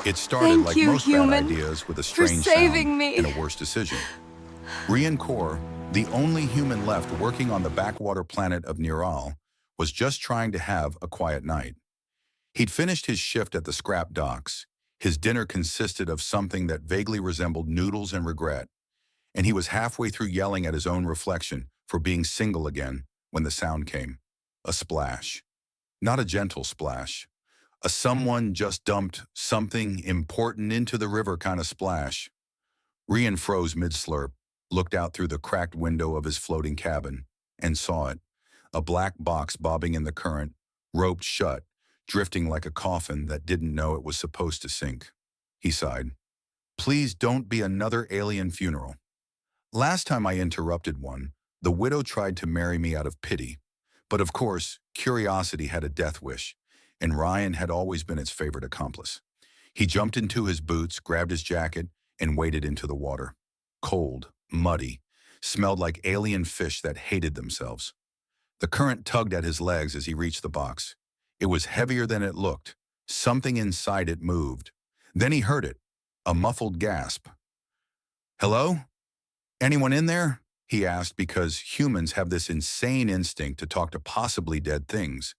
It started Thank like you, most bad human, ideas with a for strange sound saving and me. a worse decision. Rian Kaur, the only human left working on the backwater planet of Neural, was just trying to have a quiet night. He'd finished his shift at the scrap docks. His dinner consisted of something that vaguely resembled noodles and regret, and he was halfway through yelling at his own reflection for being single again when the sound came. A splash. Not a gentle splash. A someone just dumped something important into the river kind of splash. Rian froze mid-slurp, looked out through the cracked window of his floating cabin, and saw it. A black box bobbing in the current, roped shut, drifting like a coffin that didn't know it was supposed to sink. He sighed. Please don't be another alien funeral. Last time I interrupted one, the widow tried to marry me out of pity. But of course, curiosity had a death wish, and Ryan had always been its favorite accomplice. He jumped into his boots, grabbed his jacket, and waded into the water. Cold, muddy, smelled like alien fish that hated themselves. The current tugged at his legs as he reached the box. It was heavier than it looked. Something inside it moved. Then he heard it, a muffled gasp. Hello? Anyone in there? He asked because humans have this insane instinct to talk to possibly dead things.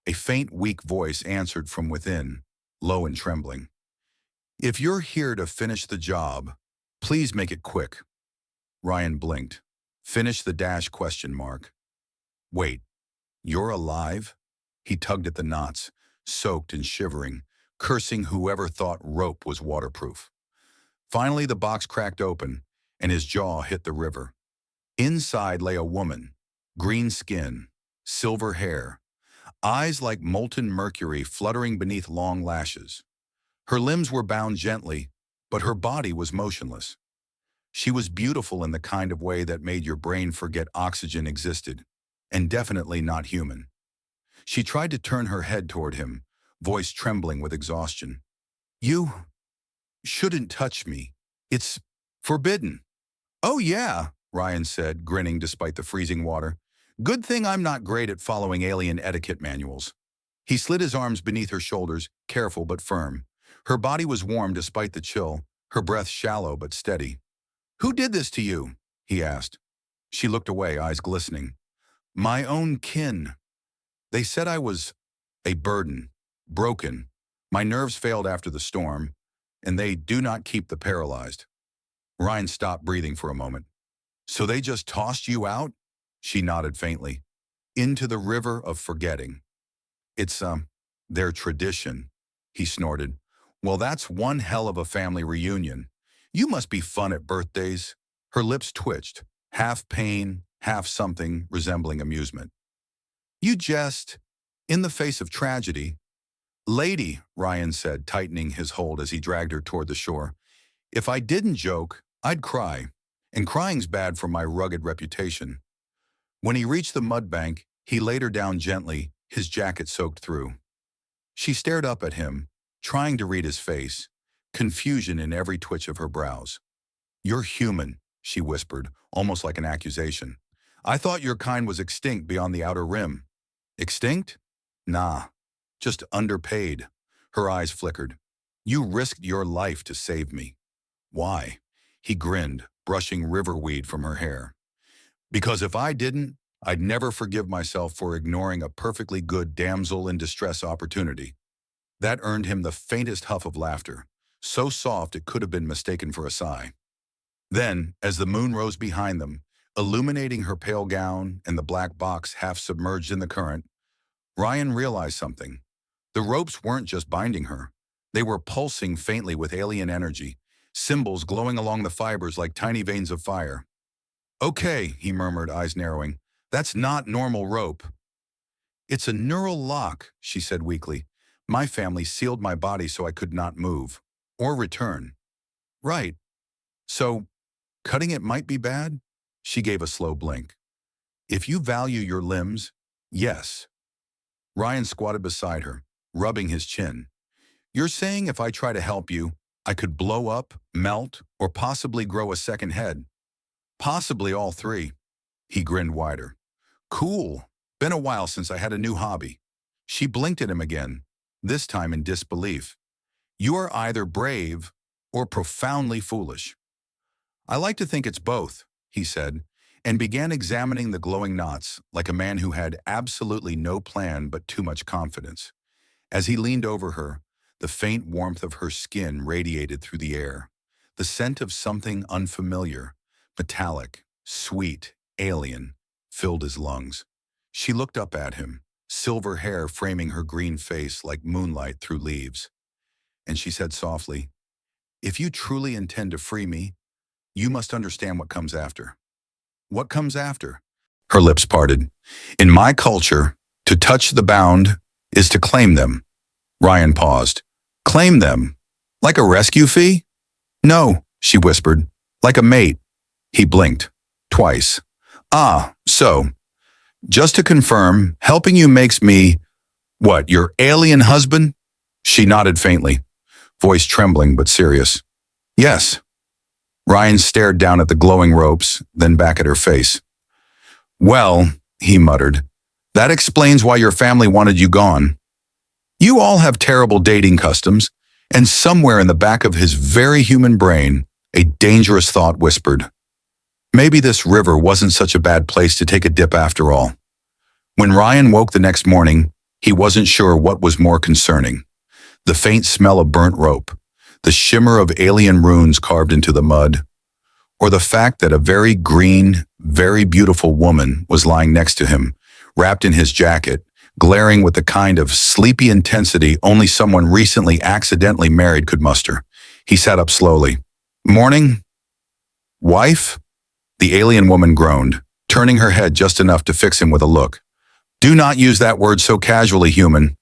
A faint, weak voice answered from within, low and trembling. If you're here to finish the job, please make it quick. Ryan blinked. Finish the dash question mark. Wait, you're alive? He tugged at the knots, soaked and shivering, cursing whoever thought rope was waterproof. Finally, the box cracked open, and his jaw hit the river. Inside lay a woman, green skin, silver hair, eyes like molten mercury fluttering beneath long lashes. Her limbs were bound gently, but her body was motionless. She was beautiful in the kind of way that made your brain forget oxygen existed, and definitely not human. She tried to turn her head toward him, voice trembling with exhaustion. You shouldn't touch me. It's forbidden. Oh yeah, Ryan said, grinning despite the freezing water. Good thing I'm not great at following alien etiquette manuals. He slid his arms beneath her shoulders, careful but firm. Her body was warm despite the chill, her breath shallow but steady. Who did this to you? He asked. She looked away, eyes glistening. My own kin. They said I was a burden, broken. My nerves failed after the storm, and they do not keep the paralyzed. Ryan stopped breathing for a moment. So they just tossed you out? She nodded faintly. Into the river of forgetting. It's, their tradition, he snorted. Well, that's one hell of a family reunion. You must be fun at birthdays. Her lips twitched, half pain, half something resembling amusement. You jest, in the face of tragedy. Lady, Ryan said, tightening his hold as he dragged her toward the shore. If I didn't joke, I'd cry, and crying's bad for my rugged reputation. When he reached the mud bank, he laid her down gently, his jacket soaked through. She stared up at him, trying to read his face, confusion in every twitch of her brows. You're human, she whispered, almost like an accusation. I thought your kind was extinct beyond the outer rim. Extinct? Nah, just underpaid. Her eyes flickered. You risked your life to save me. Why? He grinned, brushing riverweed from her hair. Because if I didn't, I'd never forgive myself for ignoring a perfectly good damsel in distress opportunity. That earned him the faintest huff of laughter, so soft it could have been mistaken for a sigh. Then, as the moon rose behind them, illuminating her pale gown and the black box half submerged in the current, Ryan realized something. The ropes weren't just binding her. They were pulsing faintly with alien energy, symbols glowing along the fibers like tiny veins of fire. Okay, he murmured, eyes narrowing. That's not normal rope. It's a neural lock, she said weakly. My family sealed my body so I could not move. Or return. Right. So, cutting it might be bad? She gave a slow blink. If you value your limbs, yes. Ryan squatted beside her, rubbing his chin. You're saying if I try to help you, I could blow up, melt, or possibly grow a second head? Possibly all three. He grinned wider. Cool. Been a while since I had a new hobby. She blinked at him again, this time in disbelief. You are either brave or profoundly foolish. I like to think it's both, he said, and began examining the glowing knots like a man who had absolutely no plan but too much confidence. As he leaned over her, the faint warmth of her skin radiated through the air. The scent of something unfamiliar, metallic, sweet, alien, filled his lungs. She looked up at him, silver hair framing her green face like moonlight through leaves. And she said softly, "If you truly intend to free me, you must understand what comes after." "What comes after?" Her lips parted. "In my culture, to touch the bound is to claim them." Ryan paused. "Claim them? Like a rescue fee?" "No," she whispered. "Like a mate." He blinked. Twice. "Ah, so. Just to confirm, helping you makes me, what, your alien husband?" She nodded faintly, voice trembling but serious. "Yes." Ryan stared down at the glowing ropes, then back at her face. "Well," he muttered, "that explains why your family wanted you gone. You all have terrible dating customs," and somewhere in the back of his very human brain, a dangerous thought whispered, "Maybe this river wasn't such a bad place to take a dip after all." When Ryan woke the next morning, he wasn't sure what was more concerning: the faint smell of burnt rope, the shimmer of alien runes carved into the mud, or the fact that a very green, very beautiful woman was lying next to him, wrapped in his jacket, glaring with the kind of sleepy intensity only someone recently accidentally married could muster. He sat up slowly. "Morning, wife?" The alien woman groaned, turning her head just enough to fix him with a look. "Do not use that word so casually, human.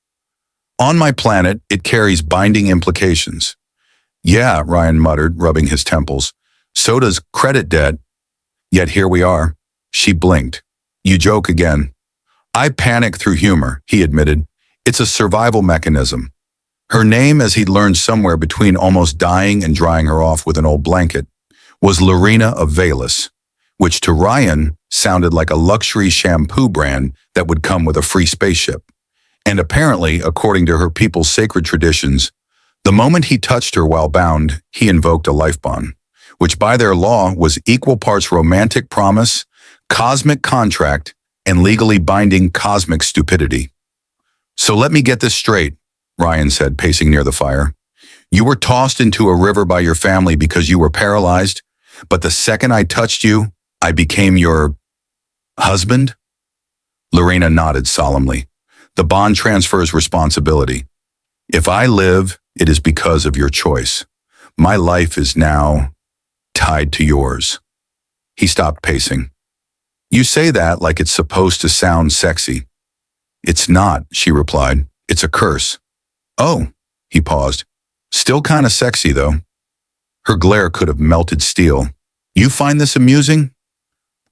On my planet, it carries binding implications." "Yeah," Ryan muttered, rubbing his temples. "So does credit debt. Yet here we are." She blinked. "You joke again." "I panic through humor," he admitted. "It's a survival mechanism." Her name, as he'd learned somewhere between almost dying and drying her off with an old blanket, was Lorena of Valus, which to Ryan sounded like a luxury shampoo brand that would come with a free spaceship. And apparently, according to her people's sacred traditions, the moment he touched her while bound, he invoked a life bond, which by their law was equal parts romantic promise, cosmic contract, and legally binding cosmic stupidity. "So let me get this straight," Ryan said, pacing near the fire. "You were tossed into a river by your family because you were paralyzed, but the second I touched you, I became your husband?" Lorena nodded solemnly. "The bond transfers responsibility. If I live, it is because of your choice. My life is now tied to yours." He stopped pacing. "You say that like it's supposed to sound sexy." "It's not," she replied. "It's a curse." "Oh," he paused. "Still kind of sexy, though." Her glare could have melted steel. "You find this amusing?"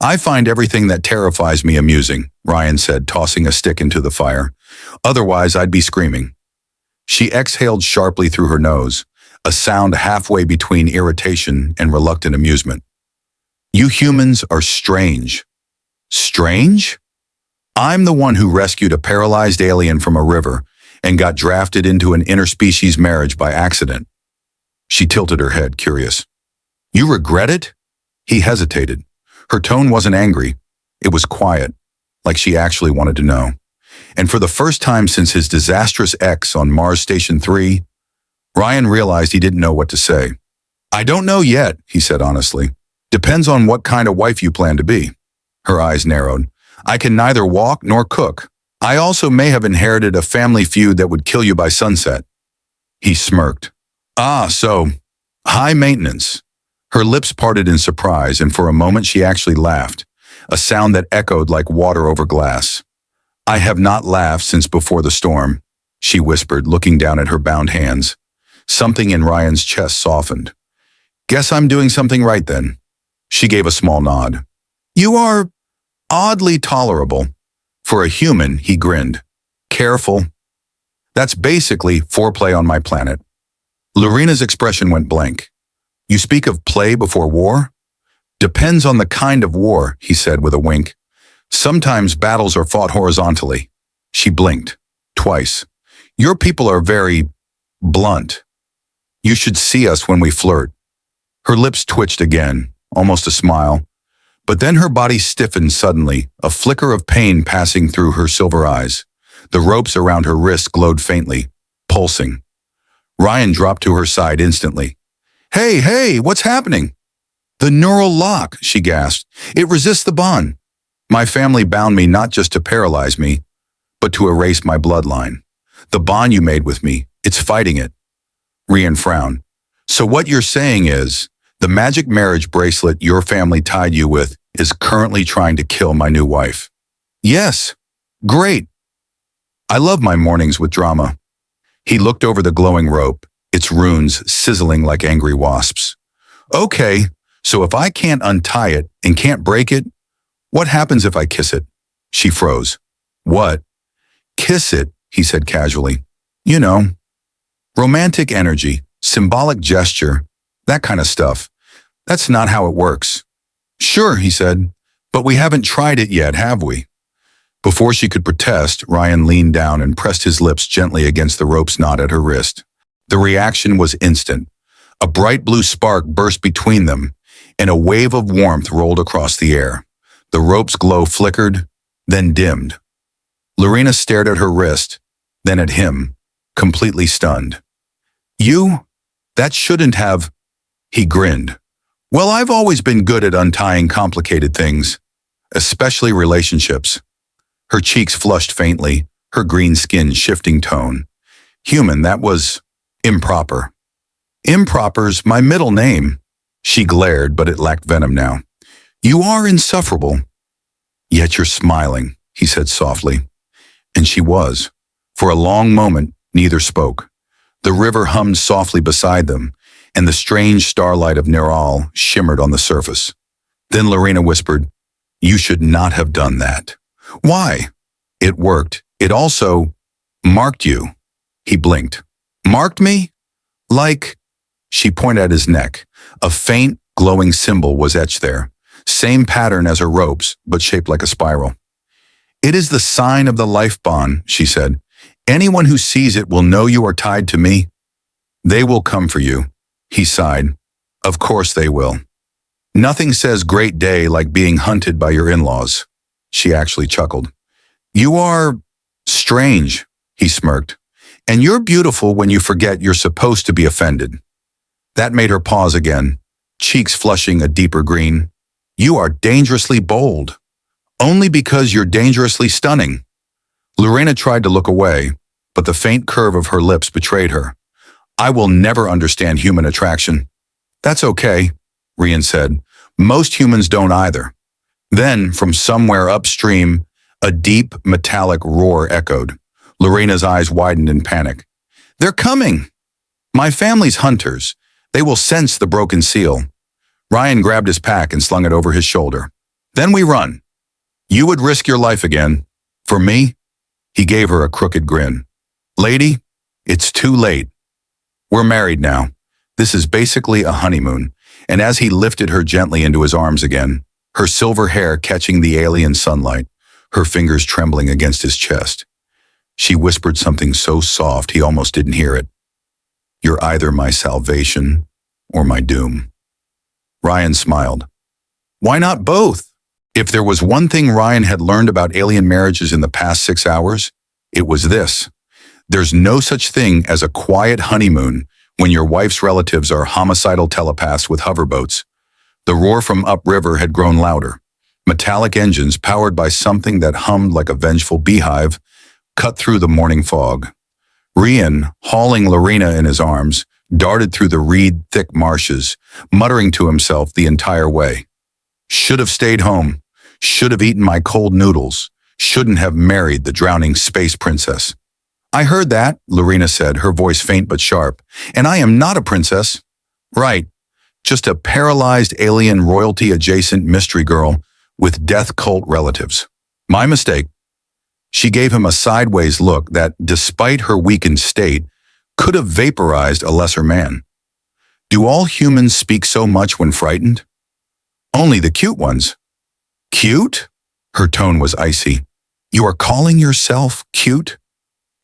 "I find everything that terrifies me amusing," Ryan said, tossing a stick into the fire. "Otherwise, I'd be screaming." She exhaled sharply through her nose, a sound halfway between irritation and reluctant amusement. "You humans are strange." "Strange?" "I'm the one who rescued a paralyzed alien from a river and got drafted into an interspecies marriage by accident." She tilted her head, curious. "You regret it?" He hesitated. Her tone wasn't angry. It was quiet, like she actually wanted to know. And for the first time since his disastrous ex on Mars Station 3, Ryan realized he didn't know what to say. "I don't know yet," he said honestly. "Depends on what kind of wife you plan to be." Her eyes narrowed. "I can neither walk nor cook. I also may have inherited a family feud that would kill you by sunset." He smirked. "Ah, so, high maintenance." Her lips parted in surprise, and for a moment she actually laughed, a sound that echoed like water over glass. "I have not laughed since before the storm," she whispered, looking down at her bound hands. Something in Ryan's chest softened. "Guess I'm doing something right then." She gave a small nod. "You are oddly tolerable." "For a human," he grinned. "Careful. That's basically foreplay on my planet." Lorena's expression went blank. "You speak of play before war?" "Depends on the kind of war," he said with a wink. "Sometimes battles are fought horizontally." She blinked. Twice. "Your people are very blunt." You should see us when we flirt. Her lips twitched again, almost a smile, but then her body stiffened suddenly, a flicker of pain passing through her silver eyes. The ropes around her wrists glowed faintly, pulsing. Ryan dropped to her side instantly. Hey, what's happening? The neural lock, she gasped. It resists the bond. My family bound me not just to paralyze me, but to erase my bloodline. The bond you made with me, it's fighting it. Ryan frowned. So what you're saying is, the magic marriage bracelet your family tied you with is currently trying to kill my new wife. Yes. Great. I love my mornings with drama. He looked over the glowing rope, its runes sizzling like angry wasps. Okay, so if I can't untie it and can't break it, what happens if I kiss it? She froze. What? Kiss it, he said casually. You know, romantic energy, symbolic gesture, that kind of stuff. That's not how it works. Sure, he said, but we haven't tried it yet, have we? Before she could protest, Ryan leaned down and pressed his lips gently against the rope's knot at her wrist. The reaction was instant. A bright blue spark burst between them, and a wave of warmth rolled across the air. The rope's glow flickered, then dimmed. Lorena stared at her wrist, then at him, completely stunned. You? That shouldn't have... He grinned. Well, I've always been good at untying complicated things, especially relationships. Her cheeks flushed faintly, her green skin shifting tone. Human, that was improper. Improper's my middle name. She glared, but it lacked venom now. You are insufferable. Yet you're smiling, he said softly. And she was. For a long moment, neither spoke. The river hummed softly beside them, and the strange starlight of Neral shimmered on the surface. Then Lorena whispered, You should not have done that. Why? It worked. It also marked you. He blinked. Marked me? Like... She pointed at his neck. A faint, glowing symbol was etched there. Same pattern as her ropes, but shaped like a spiral. It is the sign of the life bond, she said. Anyone who sees it will know you are tied to me. They will come for you. He sighed. Of course they will. Nothing says great day like being hunted by your in-laws. She actually chuckled. You are strange, he smirked. And you're beautiful when you forget you're supposed to be offended. That made her pause again, cheeks flushing a deeper green. You are dangerously bold. Only because you're dangerously stunning. Lorena tried to look away, but the faint curve of her lips betrayed her. I will never understand human attraction. That's okay, Ryan said. Most humans don't either. Then, from somewhere upstream, a deep, metallic roar echoed. Lorena's eyes widened in panic. They're coming! My family's hunters. They will sense the broken seal. Ryan grabbed his pack and slung it over his shoulder. Then we run. You would risk your life again. For me? He gave her a crooked grin. Lady, it's too late. We're married now. This is basically a honeymoon. And as he lifted her gently into his arms again, her silver hair catching the alien sunlight, her fingers trembling against his chest, she whispered something so soft he almost didn't hear it. You're either my salvation or my doom. Ryan smiled. Why not both? If there was one thing Ryan had learned about alien marriages in the past 6 hours, it was this. There's no such thing as a quiet honeymoon when your wife's relatives are homicidal telepaths with hoverboats. The roar from upriver had grown louder. Metallic engines powered by something that hummed like a vengeful beehive cut through the morning fog. Ryan, hauling Lorena in his arms, darted through the reed-thick marshes, muttering to himself the entire way. Should have stayed home. Should have eaten my cold noodles. Shouldn't have married the drowning space princess. I heard that, Lorena said, her voice faint but sharp. And I am not a princess. Right. Just a paralyzed alien royalty-adjacent mystery girl with death cult relatives. My mistake. She gave him a sideways look that, despite her weakened state, could have vaporized a lesser man. Do all humans speak so much when frightened? Only the cute ones. Cute? Her tone was icy. You are calling yourself cute?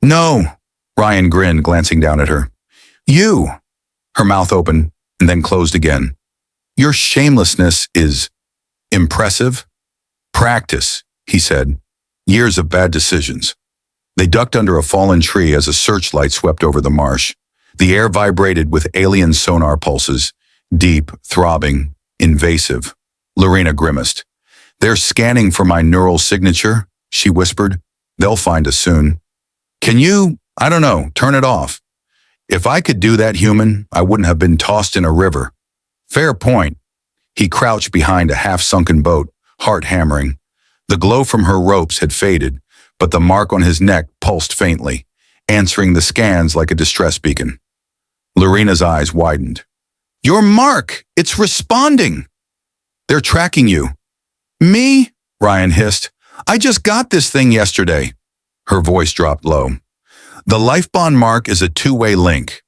No, Ryan grinned, glancing down at her. You. Her mouth opened and then closed again. Your shamelessness is impressive. Practice, he said. Years of bad decisions. They ducked under a fallen tree as a searchlight swept over the marsh. The air vibrated with alien sonar pulses, deep, throbbing, invasive. Lorena grimaced. They're scanning for my neural signature, she whispered. They'll find us soon. Can you, I don't know, turn it off? If I could do that, human, I wouldn't have been tossed in a river. Fair point. He crouched behind a half-sunken boat, heart hammering. The glow from her ropes had faded, but the mark on his neck pulsed faintly, answering the scans like a distress beacon. Lorena's eyes widened. Your mark! It's responding! They're tracking you. Me? Ryan hissed. I just got this thing yesterday. Her voice dropped low. The life bond mark is a two-way link.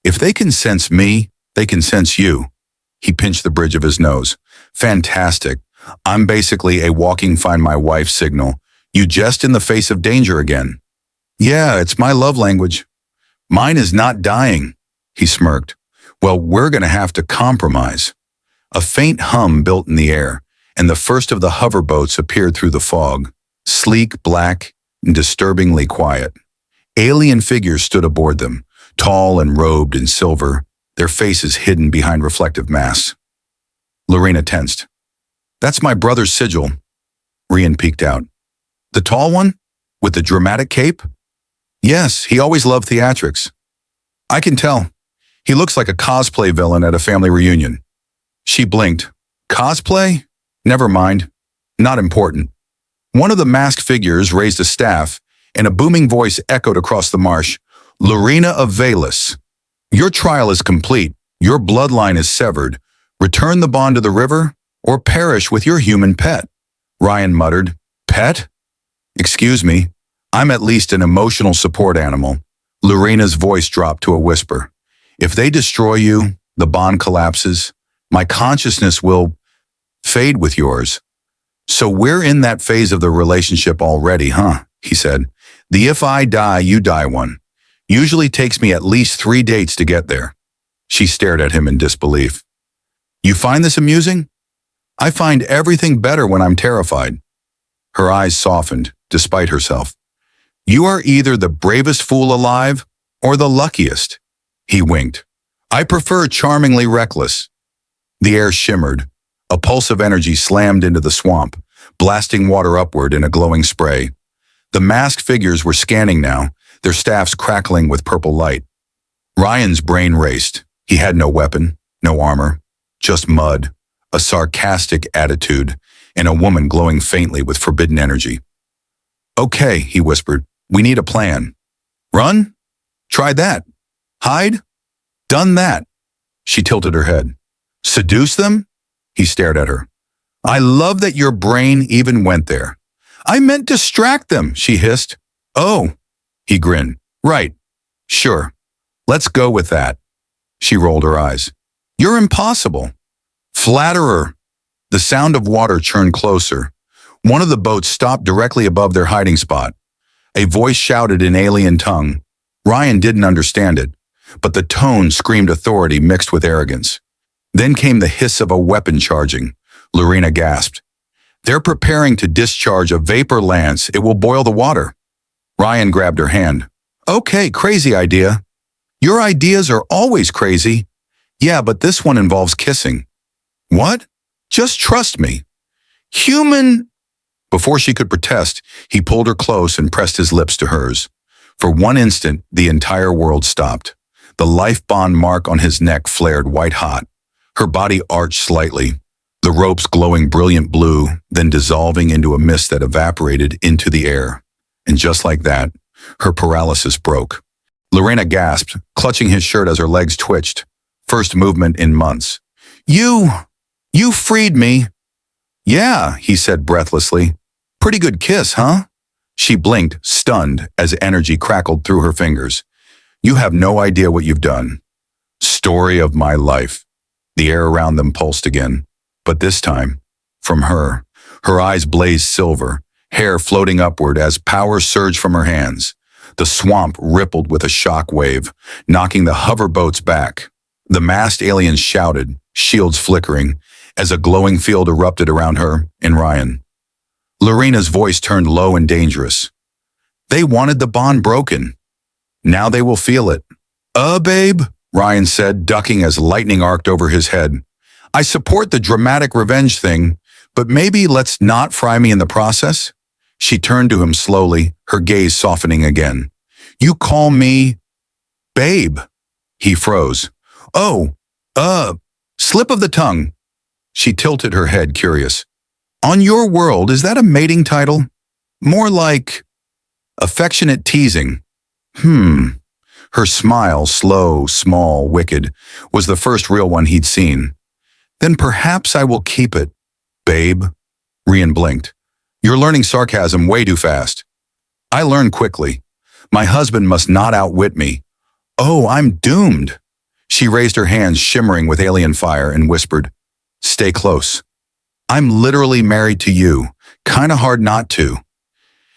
If they can sense me, they can sense you. He pinched the bridge of his nose. Fantastic. I'm basically a walking find my wife signal. You jest in the face of danger again. Yeah, it's my love language. Mine is not dying, he smirked. Well, we're going to have to compromise. A faint hum built in the air, and the first of the hoverboats appeared through the fog, sleek, black, and disturbingly quiet. Alien figures stood aboard them, tall and robed in silver, their faces hidden behind reflective masks. Lorena tensed. That's my brother's sigil. Rian peeked out. The tall one? With the dramatic cape? Yes, he always loved theatrics. I can tell. He looks like a cosplay villain at a family reunion. She blinked. Cosplay? Never mind. Not important. One of the masked figures raised a staff, and a booming voice echoed across the marsh. Lorena of Valus. Your trial is complete. Your bloodline is severed. Return the bond to the river, or perish with your human pet. Ryan muttered. Pet? Excuse me. I'm at least an emotional support animal. Lorena's voice dropped to a whisper. If they destroy you, the bond collapses. My consciousness will fade with yours. So we're in that phase of the relationship already, huh? He said. The if I die, you die one. Usually takes me at least 3 dates to get there. She stared at him in disbelief. You find this amusing? I find everything better when I'm terrified. Her eyes softened, despite herself. You are either the bravest fool alive or the luckiest. He winked. I prefer charmingly reckless. The air shimmered. A pulse of energy slammed into the swamp, blasting water upward in a glowing spray. The masked figures were scanning now, their staffs crackling with purple light. Ryan's brain raced. He had no weapon, no armor, just mud, a sarcastic attitude, and a woman glowing faintly with forbidden energy. Okay, he whispered, we need a plan. Run? Try that. Hide? Done that. She tilted her head. Seduce them? He stared at her. I love that your brain even went there. I meant distract them, she hissed. Oh, he grinned. Right. Sure. Let's go with that. She rolled her eyes. You're impossible. Flatterer. The sound of water churned closer. One of the boats stopped directly above their hiding spot. A voice shouted in alien tongue. Ryan didn't understand it, but the tone screamed authority mixed with arrogance. Then came the hiss of a weapon charging. Lorena gasped. They're preparing to discharge a vapor lance. It will boil the water. Ryan grabbed her hand. Okay, crazy idea. Your ideas are always crazy. Yeah, but this one involves kissing. What? Just trust me. Human. Before she could protest, he pulled her close and pressed his lips to hers. For one instant, the entire world stopped. The life bond mark on his neck flared white hot. Her body arched slightly, the ropes glowing brilliant blue, then dissolving into a mist that evaporated into the air. And just like that, her paralysis broke. Lorena gasped, clutching his shirt as her legs twitched. First movement in months. You freed me. Yeah, he said breathlessly. Pretty good kiss, huh? She blinked, stunned, as energy crackled through her fingers. You have no idea what you've done. Story of my life. The air around them pulsed again, but this time, from her. Her eyes blazed silver, hair floating upward as power surged from her hands. The swamp rippled with a shock wave, knocking the hoverboats back. The masked aliens shouted, shields flickering, as a glowing field erupted around her and Ryan. Lorena's voice turned low and dangerous. They wanted the bond broken. Now they will feel it. Babe, Ryan said, ducking as lightning arced over his head. I support the dramatic revenge thing, but maybe let's not fry me in the process? She turned to him slowly, her gaze softening again. You call me babe? He froze. Oh, slip of the tongue. She tilted her head, curious. On your world, is that a mating title? More like affectionate teasing. Her smile, slow, small, wicked, was the first real one he'd seen. Then perhaps I will keep it, babe. Ryan blinked. You're learning sarcasm way too fast. I learn quickly. My husband must not outwit me. Oh, I'm doomed. She raised her hands shimmering with alien fire and whispered, Stay close. I'm literally married to you. Kinda hard not to.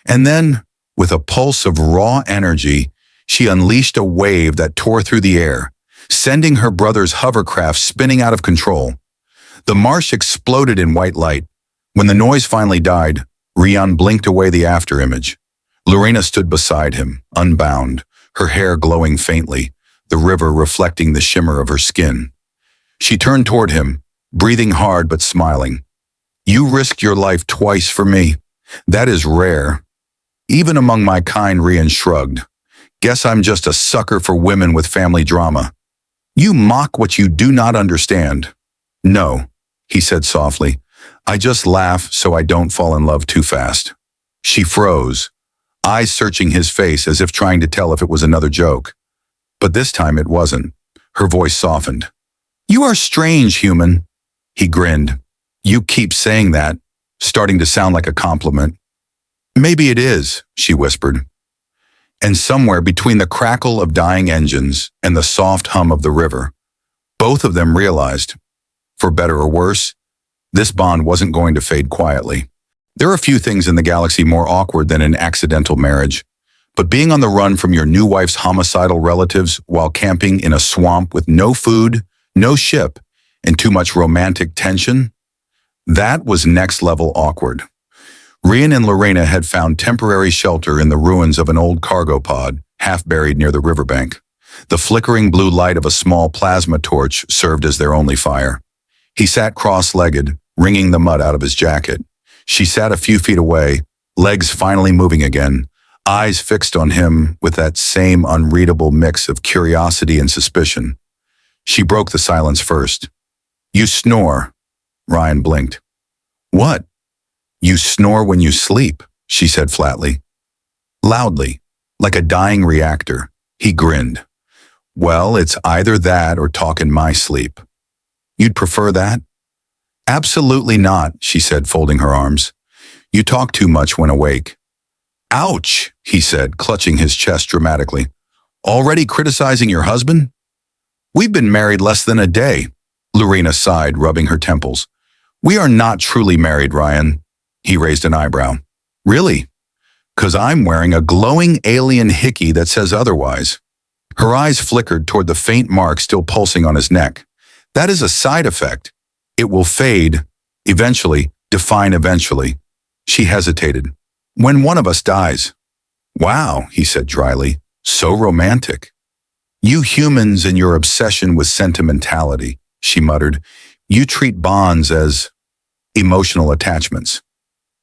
And then, with a pulse of raw energy, she unleashed a wave that tore through the air, sending her brother's hovercraft spinning out of control. The marsh exploded in white light. When the noise finally died, Ryan blinked away the afterimage. Lorena stood beside him, unbound, her hair glowing faintly, the river reflecting the shimmer of her skin. She turned toward him, breathing hard but smiling. You risked your life twice for me. That is rare. Even among my kind, Ryan shrugged. Guess I'm just a sucker for women with family drama. You mock what you do not understand. No, he said softly. I just laugh so I don't fall in love too fast. She froze, eyes searching his face as if trying to tell if it was another joke. But this time it wasn't. Her voice softened. You are strange, human. He grinned. You keep saying that, starting to sound like a compliment. Maybe it is, she whispered. And somewhere between the crackle of dying engines and the soft hum of the river, both of them realized, for better or worse, this bond wasn't going to fade quietly. There are few things in the galaxy more awkward than an accidental marriage, but being on the run from your new wife's homicidal relatives while camping in a swamp with no food, no ship, and too much romantic tension, that was next-level awkward. Ryan and Lorena had found temporary shelter in the ruins of an old cargo pod, half buried near the riverbank. The flickering blue light of a small plasma torch served as their only fire. He sat cross-legged, wringing the mud out of his jacket. She sat a few feet away, legs finally moving again, eyes fixed on him with that same unreadable mix of curiosity and suspicion. She broke the silence first. You snore. Ryan blinked. What? You snore when you sleep, she said flatly. Loudly, like a dying reactor. He grinned. Well, it's either that or talk in my sleep. You'd prefer that? Absolutely not, she said, folding her arms. You talk too much when awake. Ouch, he said, clutching his chest dramatically. Already criticizing your husband? We've been married less than a day, Lorena sighed, rubbing her temples. We are not truly married, Ryan. He raised an eyebrow. Really? 'Cause I'm wearing a glowing alien hickey that says otherwise. Her eyes flickered toward the faint mark still pulsing on his neck. That is a side effect. It will fade, eventually, define eventually. She hesitated. When one of us dies. Wow, he said dryly. So romantic. You humans and your obsession with sentimentality, she muttered. You treat bonds as emotional attachments.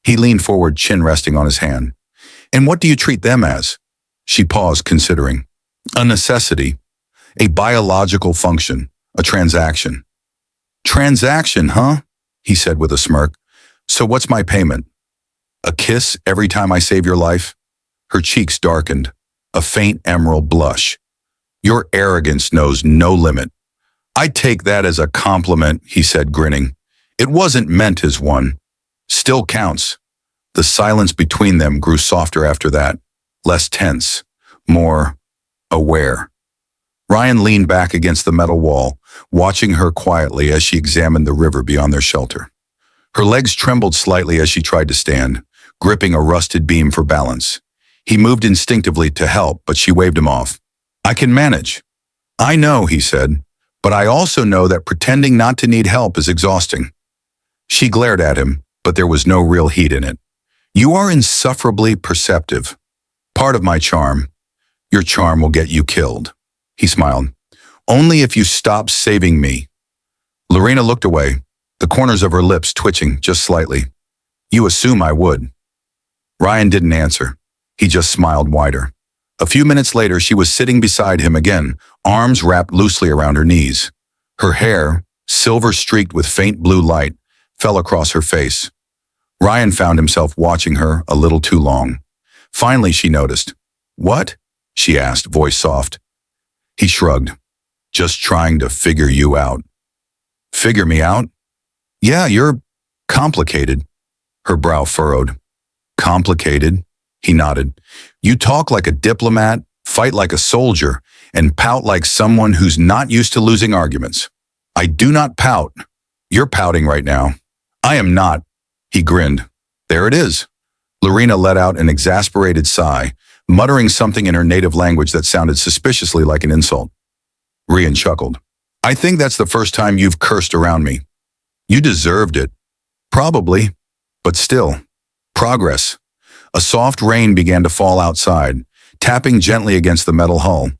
He leaned forward, chin resting on his hand. And what do you treat them as? She paused, considering. A necessity, a biological function, a transaction. Transaction, huh? He said with a smirk. So what's my payment? A kiss every time I save your life? Her cheeks darkened, a faint emerald blush. Your arrogance knows no limit. I take that as a compliment, he said, grinning. It wasn't meant as one. Still counts. The silence between them grew softer after that, less tense, more aware. Ryan leaned back against the metal wall, watching her quietly as she examined the river beyond their shelter. Her legs trembled slightly as she tried to stand, gripping a rusted beam for balance. He moved instinctively to help, but she waved him off. I can manage. I know, he said, But I also know that pretending not to need help is exhausting. She glared at him, but there was no real heat in it. You are insufferably perceptive. Part of my charm. Your charm will get you killed. He smiled. Only if you stop saving me. Lorena looked away, the corners of her lips twitching just slightly. You assume I would. Ryan didn't answer. He just smiled wider. A few minutes later, she was sitting beside him again, arms wrapped loosely around her knees. Her hair, silver-streaked with faint blue light, fell across her face. Ryan found himself watching her a little too long. Finally, she noticed. What? She asked, voice soft. He shrugged. Just trying to figure you out. Figure me out? Yeah, you're complicated. Her brow furrowed. Complicated? He nodded. You talk like a diplomat, fight like a soldier, and pout like someone who's not used to losing arguments. I do not pout. You're pouting right now. I am not. He grinned. There it is. Lorena let out an exasperated sigh, muttering something in her native language that sounded suspiciously like an insult. Ryan chuckled. I think that's the first time you've cursed around me. You deserved it. Probably. But still. Progress. A soft rain began to fall outside, tapping gently against the metal hull.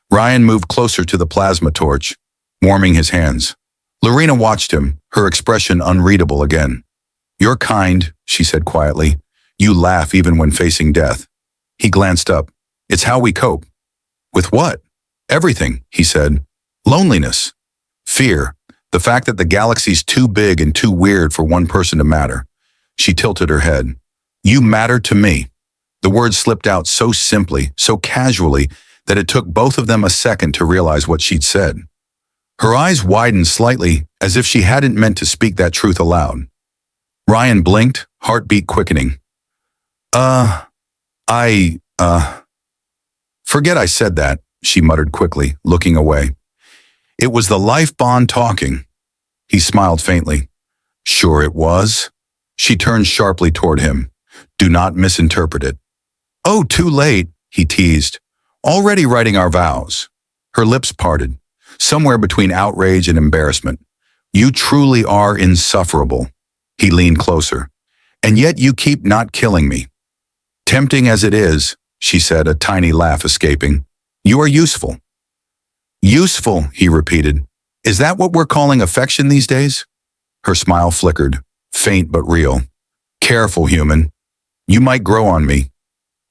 Ryan moved closer to the plasma torch, warming his hands. Lorena watched him, her expression unreadable again. You're kind, she said quietly. You laugh even when facing death. He glanced up. It's how we cope. With what? Everything, he said. Loneliness. Fear. The fact that the galaxy's too big and too weird for one person to matter. She tilted her head. You matter to me. The words slipped out so simply, so casually, that it took both of them a second to realize what she'd said. Her eyes widened slightly, as if she hadn't meant to speak that truth aloud. Ryan blinked, heartbeat quickening. Forget I said that, she muttered quickly, looking away. It was the life bond talking. He smiled faintly. Sure it was. She turned sharply toward him. Do not misinterpret it. Oh, too late, he teased. Already writing our vows. Her lips parted, somewhere between outrage and embarrassment. You truly are insufferable. He leaned closer. And yet you keep not killing me. Tempting as it is, she said, a tiny laugh escaping. You are useful. Useful, he repeated. Is that what we're calling affection these days? Her smile flickered, faint but real. Careful, human. You might grow on me.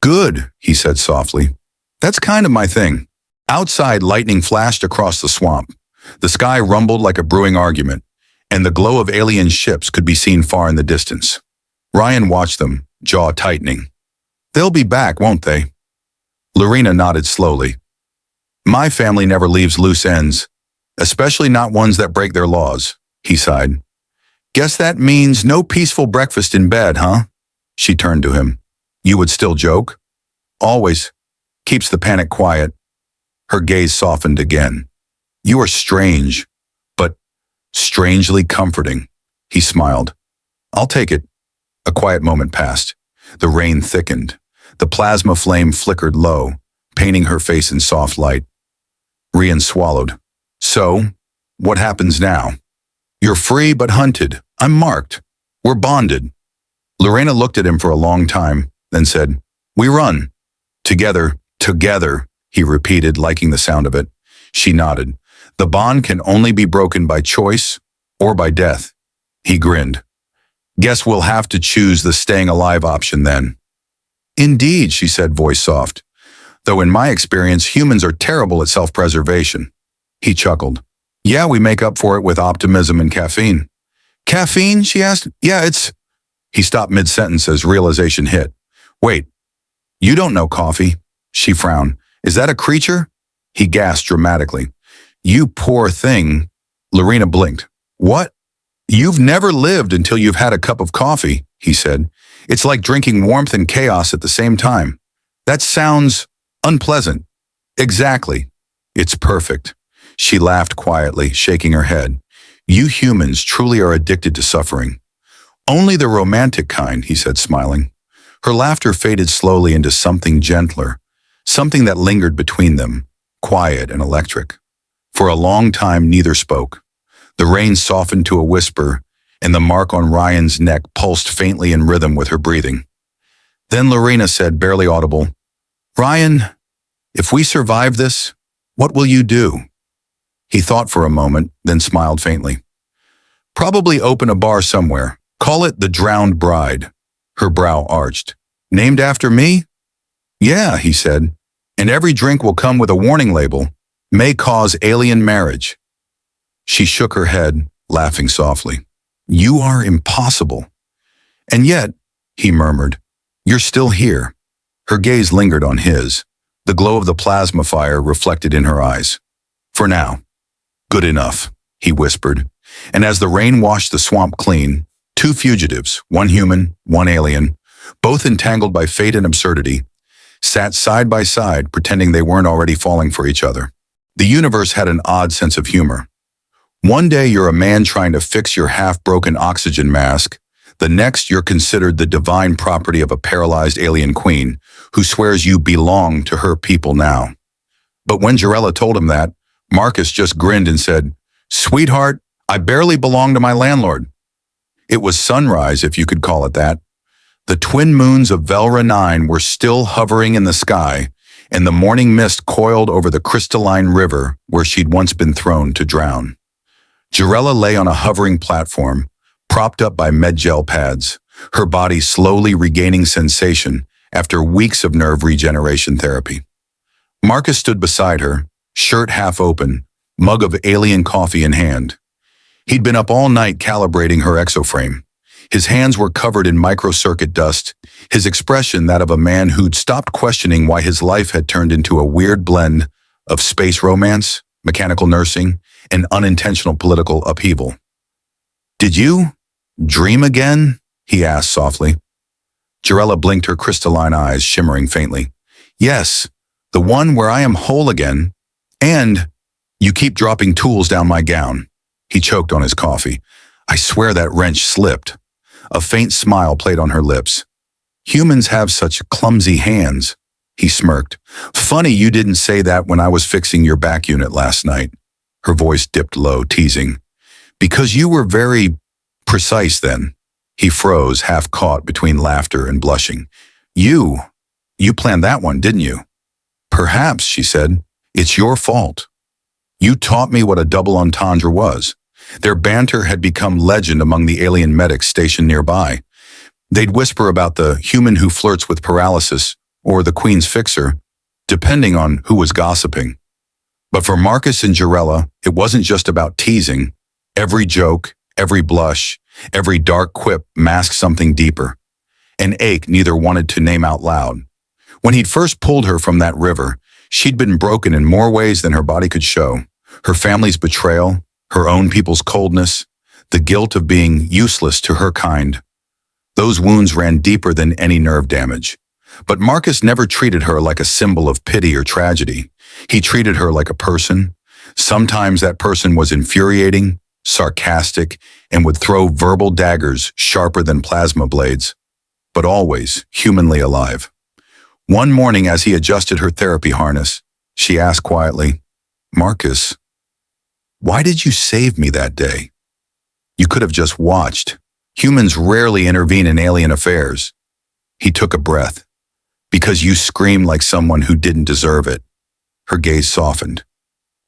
Good, he said softly. That's kind of my thing. Outside, lightning flashed across the swamp. The sky rumbled like a brewing argument, and the glow of alien ships could be seen far in the distance. Ryan watched them, jaw tightening. They'll be back, won't they? Lorena nodded slowly. My family never leaves loose ends, especially not ones that break their laws, he sighed. Guess that means no peaceful breakfast in bed, huh? She turned to him. You would still joke? Always. Keeps the panic quiet. Her gaze softened again. You are strange, but strangely comforting. He smiled. I'll take it. A quiet moment passed. The rain thickened. The plasma flame flickered low, painting her face in soft light. Ryan swallowed. So, what happens now? You're free but hunted. I'm marked. We're bonded. Lorena looked at him for a long time, then said, We run. Together, he repeated, liking the sound of it. She nodded. The bond can only be broken by choice or by death. He grinned. Guess we'll have to choose the staying alive option then. Indeed, she said, voice soft. Though in my experience, humans are terrible at self-preservation. He chuckled. Yeah, we make up for it with optimism and caffeine. Caffeine, she asked. Yeah, it's... He stopped mid-sentence as realization hit. Wait, you don't know coffee? She frowned. Is that a creature? He gasped dramatically. You poor thing. Lorena blinked. What? You've never lived until you've had a cup of coffee, he said. It's like drinking warmth and chaos at the same time. That sounds unpleasant. Exactly. It's perfect. She laughed quietly, shaking her head. You humans truly are addicted to suffering. Only the romantic kind, he said, smiling. Her laughter faded slowly into something gentler, something that lingered between them, quiet and electric. For a long time, neither spoke. The rain softened to a whisper, and the mark on Ryan's neck pulsed faintly in rhythm with her breathing. Then Lorena said, barely audible, "Ryan, if we survive this, what will you do?" He thought for a moment, then smiled faintly. "Probably open a bar somewhere. Call it the Drowned Bride." Her brow arched. "Named after me?" "Yeah," he said. "And every drink will come with a warning label. May cause alien marriage." She shook her head, laughing softly. "You are impossible." "And yet," he murmured, "you're still here." Her gaze lingered on his, the glow of the plasma fire reflected in her eyes. "For now." "Good enough," he whispered, and as the rain washed the swamp clean, two fugitives, one human, one alien, both entangled by fate and absurdity, sat side by side pretending they weren't already falling for each other. The universe had an odd sense of humor. One day you're a man trying to fix your half-broken oxygen mask. The next you're considered the divine property of a paralyzed alien queen who swears you belong to her people now. But when Jarella told him that, Marcus just grinned and said, "Sweetheart, I barely belong to my landlord." It was sunrise, if you could call it that. The twin moons of Velra 9 were still hovering in the sky, and the morning mist coiled over the crystalline river where she'd once been thrown to drown. Jarella lay on a hovering platform, propped up by medgel pads, her body slowly regaining sensation after weeks of nerve regeneration therapy. Marcus stood beside her, shirt half open, mug of alien coffee in hand. He'd been up all night calibrating her exoframe. His hands were covered in microcircuit dust, his expression that of a man who'd stopped questioning why his life had turned into a weird blend of space romance, mechanical nursing, and unintentional political upheaval. "Did you dream again?" he asked softly. Jarella blinked her crystalline eyes, shimmering faintly. "Yes, the one where I am whole again, and you keep dropping tools down my gown." He choked on his coffee. "I swear that wrench slipped." A faint smile played on her lips. "Humans have such clumsy hands," he smirked. "Funny you didn't say that when I was fixing your back unit last night." Her voice dipped low, teasing. "Because you were very precise then." He froze, half caught between laughter and blushing. You planned that one, didn't you?" "Perhaps," she said. "It's your fault. You taught me what a double entendre was." Their banter had become legend among the alien medics stationed nearby. They'd whisper about the human who flirts with paralysis or the queen's fixer, depending on who was gossiping. But for Marcus and Jarella, it wasn't just about teasing. Every joke, every blush, every dark quip masked something deeper, an ache neither wanted to name out loud. When he'd first pulled her from that river, she'd been broken in more ways than her body could show. Her family's betrayal, her own people's coldness, the guilt of being useless to her kind. Those wounds ran deeper than any nerve damage. But Marcus never treated her like a symbol of pity or tragedy. He treated her like a person. Sometimes that person was infuriating, sarcastic, and would throw verbal daggers sharper than plasma blades, but always humanly alive. One morning as he adjusted her therapy harness, she asked quietly, "Marcus, why did you save me that day? You could have just watched. Humans rarely intervene in alien affairs." He took a breath. "Because you screamed like someone who didn't deserve it." Her gaze softened.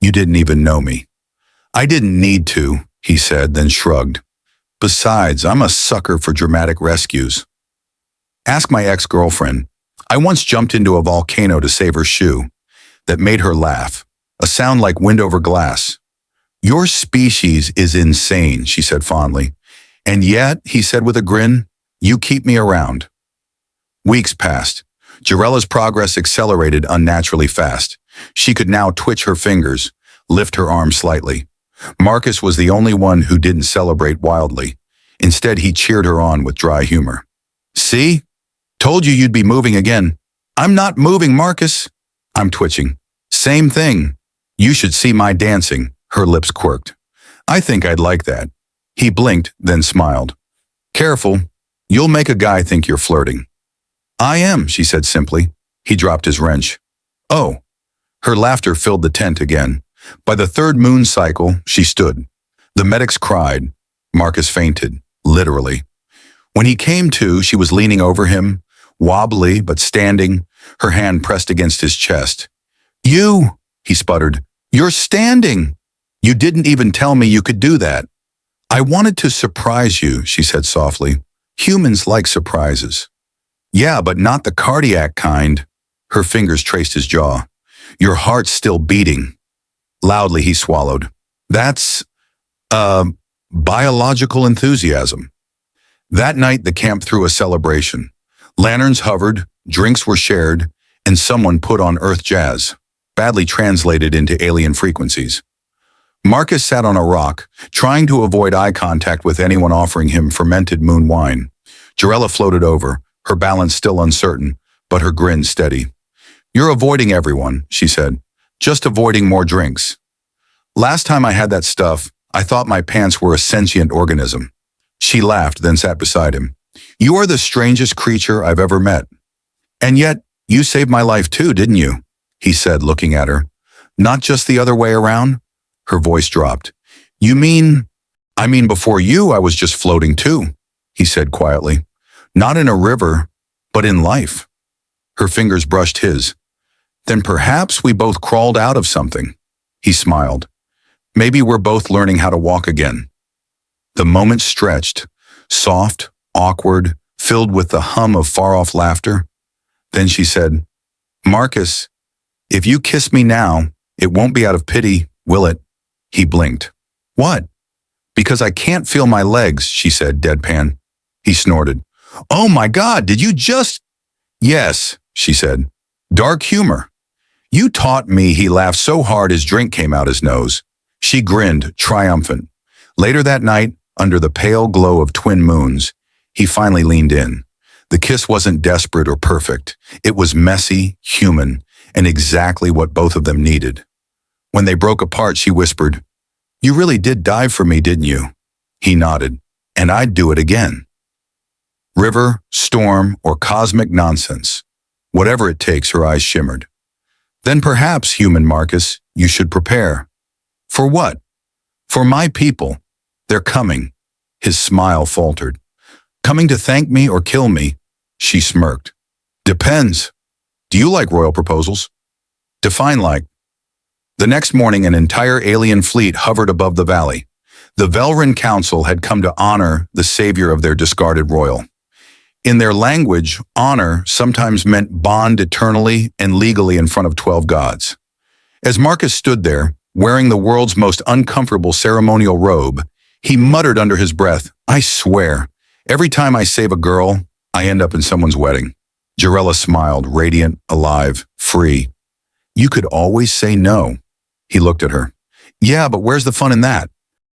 "You didn't even know me." "I didn't need to," he said, then shrugged. "Besides, I'm a sucker for dramatic rescues. Ask my ex-girlfriend. I once jumped into a volcano to save her shoe. That made her laugh, a sound like wind over glass. "Your species is insane," she said fondly. "And yet," he said with a grin, "you keep me around." Weeks passed. Jarella's progress accelerated unnaturally fast. She could now twitch her fingers, lift her arm slightly. Marcus was the only one who didn't celebrate wildly. Instead, he cheered her on with dry humor. "See? Told you you'd be moving again." "I'm not moving, Marcus." "I'm twitching." "Same thing." "You should see my dancing." Her lips quirked. "I think I'd like that." He blinked, then smiled. "Careful. You'll make a guy think you're flirting." "I am," she said simply. He dropped his wrench. "Oh." Her laughter filled the tent again. By the third moon cycle, she stood. The medics cried. Marcus fainted, literally. When he came to, she was leaning over him, wobbly but standing, her hand pressed against his chest. You, he sputtered, you're standing. You didn't even tell me you could do that. I wanted to surprise you, she said softly. Humans like surprises. Yeah, but not the cardiac kind. Her fingers traced his jaw. Your heart's still beating. Loudly he swallowed. That's, biological enthusiasm. That night the camp threw a celebration. Lanterns hovered, drinks were shared, and someone put on Earth jazz, badly translated into alien frequencies. Marcus sat on a rock, trying to avoid eye contact with anyone offering him fermented moon wine. Jarella floated over, her balance still uncertain, but her grin steady. You're avoiding everyone, she said. Just avoiding more drinks. Last time I had that stuff, I thought my pants were a sentient organism. She laughed, then sat beside him. You are the strangest creature I've ever met. And yet, you saved my life too, didn't you? He said, looking at her. Not just the other way around? Her voice dropped. You mean, I mean before you I was just floating too, he said quietly. Not in a river, but in life. Her fingers brushed his. Then perhaps we both crawled out of something. He smiled. Maybe we're both learning how to walk again. The moment stretched, soft, awkward, filled with the hum of far-off laughter. Then she said, Marcus, if you kiss me now, it won't be out of pity, will it? He blinked. What? Because I can't feel my legs, she said, deadpan. He snorted. Oh my God, did you just? Yes, she said. Dark humor. You taught me, he laughed so hard his drink came out his nose. She grinned, triumphant. Later that night, under the pale glow of twin moons, he finally leaned in. The kiss wasn't desperate or perfect. It was messy, human, and exactly what both of them needed. When they broke apart, she whispered, You really did dive for me, didn't you? He nodded, and I'd do it again. River, storm, or cosmic nonsense. Whatever it takes, her eyes shimmered. Then perhaps, human Marcus, you should prepare. For what? For my people. They're coming. His smile faltered. Coming to thank me or kill me? She smirked. Depends. Do you like royal proposals? Define like. The next morning, an entire alien fleet hovered above the valley. The Velrin Council had come to honor the savior of their discarded royal. In their language, honor sometimes meant bond eternally and legally in front of 12 gods. As Marcus stood there, wearing the world's most uncomfortable ceremonial robe, he muttered under his breath, I swear, every time I save a girl, I end up in someone's wedding. Jarella smiled, radiant, alive, free. You could always say no. He looked at her. Yeah, but where's the fun in that?